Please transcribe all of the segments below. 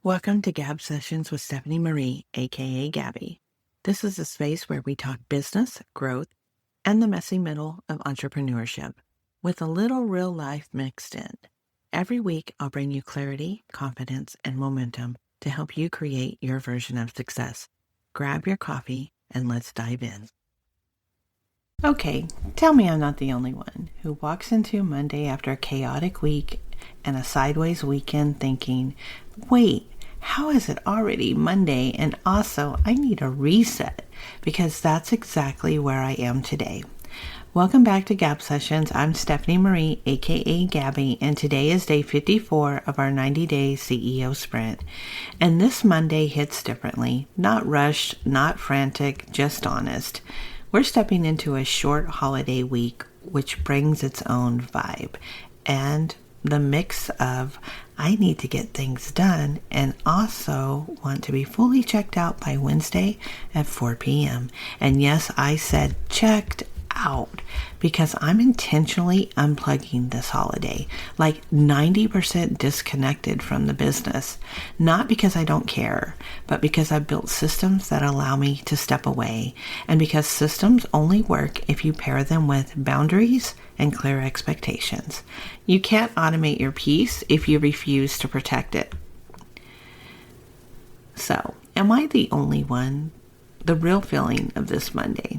Welcome to Gab Sessions with Stephanie Marie, aka Gabbie. This is a space where we talk business, growth, and the messy middle of entrepreneurship, with a little real life mixed in. Every week, I'll bring you clarity, confidence, and momentum to help you create your version of success. Grab your coffee and let's dive in. Okay, tell me I'm not the only one who walks into Monday after a chaotic week and a sideways weekend thinking, wait, how is it already Monday? And also, I need a reset, because that's exactly where I am today. Welcome back to Gab Sessions. I'm Stephanie Marie, aka Gabbie, and today is day 54 of our 90-day CEO sprint. And this Monday hits differently. Not rushed, not frantic, just honest. We're stepping into a short holiday week, which brings its own vibe. And the mix of I need to get things done and also want to be fully checked out by Wednesday at 4 p.m. And yes, I said checked out because I'm intentionally unplugging this holiday, like 90% disconnected from the business. Not because I don't care, but because I've built systems that allow me to step away, and because systems only work if you pair them with boundaries and clear expectations. You can't automate your peace if you refuse to protect it. So, am I the only one? The real feeling of this Monday.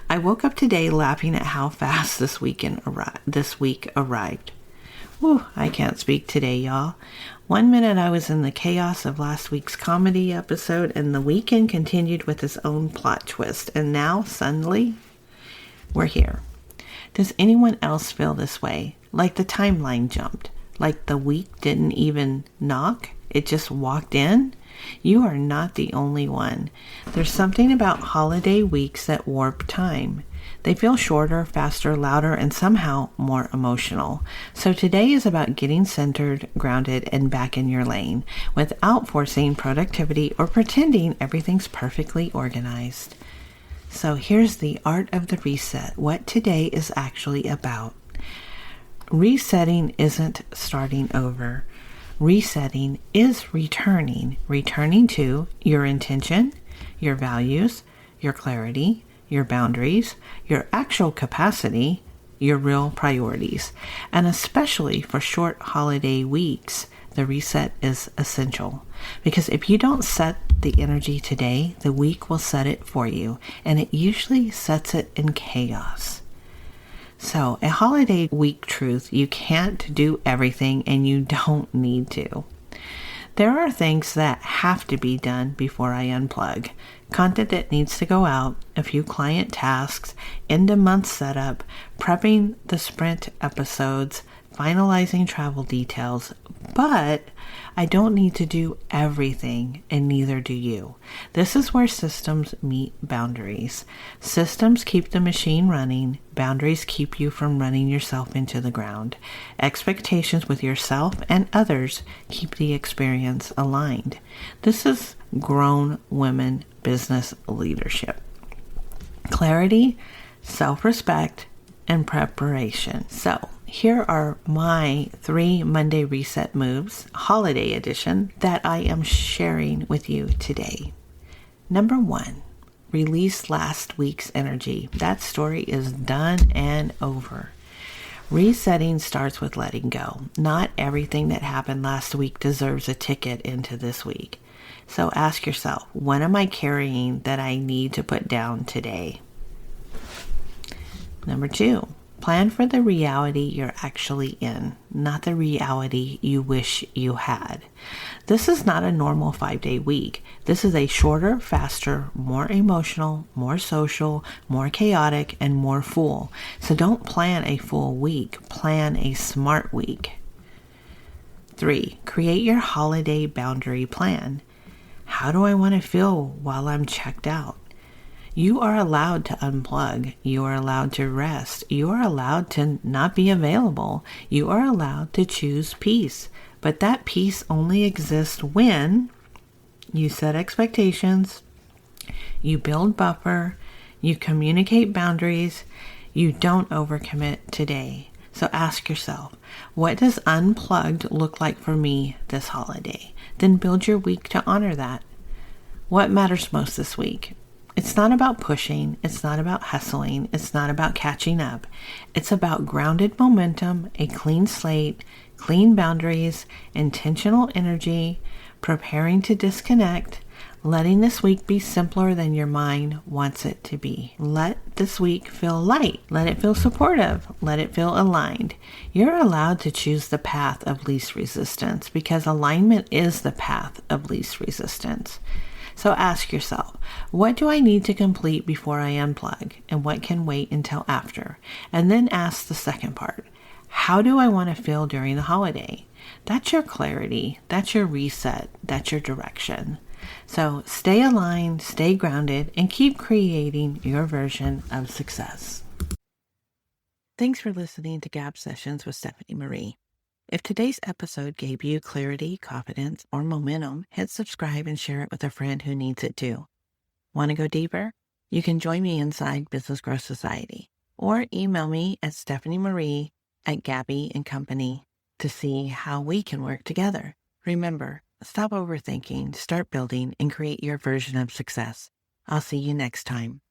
I woke up today laughing at how fast this week arrived. Whew, I can't speak today, y'all. 1 minute I was in the chaos of last week's comedy episode, and the weekend continued with its own plot twist. And now, suddenly, we're here. Does anyone else feel this way? Like the timeline jumped? Like the week didn't even knock? It just walked in? You are not the only one. There's something about holiday weeks that warp time. They feel shorter, faster, louder, and somehow more emotional. So today is about getting centered, grounded, and back in your lane without forcing productivity or pretending everything's perfectly organized. So here's the art of the reset, what today is actually about. Resetting isn't starting over. Resetting is returning to your intention, your values, your clarity, your boundaries, your actual capacity, your real priorities. And especially for short holiday weeks, the reset is essential. Because if you don't set the energy today, the week will set it for you. And it usually sets it in chaos. So, a holiday week truth, you can't do everything and you don't need to. There are things that have to be done before I unplug. Content that needs to go out, a few client tasks, end-of-month setup, prepping the sprint episodes, finalizing travel details, but I don't need to do everything, and neither do you. This is where systems meet boundaries. Systems keep the machine running. Boundaries keep you from running yourself into the ground. Expectations with yourself and others keep the experience aligned. This is grown women business leadership. Clarity, self-respect, and preparation. So, here are my 3 Monday reset moves, holiday edition, that I am sharing with you today. Number 1, release last week's energy. That story is done and over. Resetting starts with letting go. Not everything that happened last week deserves a ticket into this week. So ask yourself, what am I carrying that I need to put down today? Number 2, plan for the reality you're actually in, not the reality you wish you had. This is not a normal 5-day week. This is a shorter, faster, more emotional, more social, more chaotic, and more full. So don't plan a full week. Plan a smart week. 3, create your holiday boundary plan. How do I want to feel while I'm checked out? You are allowed to unplug. You are allowed to rest. You are allowed to not be available. You are allowed to choose peace. But that peace only exists when you set expectations, you build buffer, you communicate boundaries, you don't overcommit today. So ask yourself, what does unplugged look like for me this holiday? Then build your week to honor that. What matters most this week? It's not about pushing. It's not about hustling. It's not about catching up. It's about grounded momentum, a clean slate, clean boundaries, intentional energy, preparing to disconnect, letting this week be simpler than your mind wants it to be. Let this week feel light. Let it feel supportive. Let it feel aligned. You're allowed to choose the path of least resistance because alignment is the path of least resistance. So ask yourself, what do I need to complete before I unplug, and what can wait until after? And then ask the second part, how do I want to feel during the holiday? That's your clarity. That's your reset. That's your direction. So stay aligned, stay grounded, and keep creating your version of success. Thanks for listening to Gab Sessions with Stephanie Marie. If today's episode gave you clarity, confidence, or momentum, hit subscribe and share it with a friend who needs it too. Want to go deeper? You can join me inside Business Growth Society or email me at stephaniemarie@Gabbie&Company to see how we can work together. Remember, stop overthinking, start building, and create your version of success. I'll see you next time.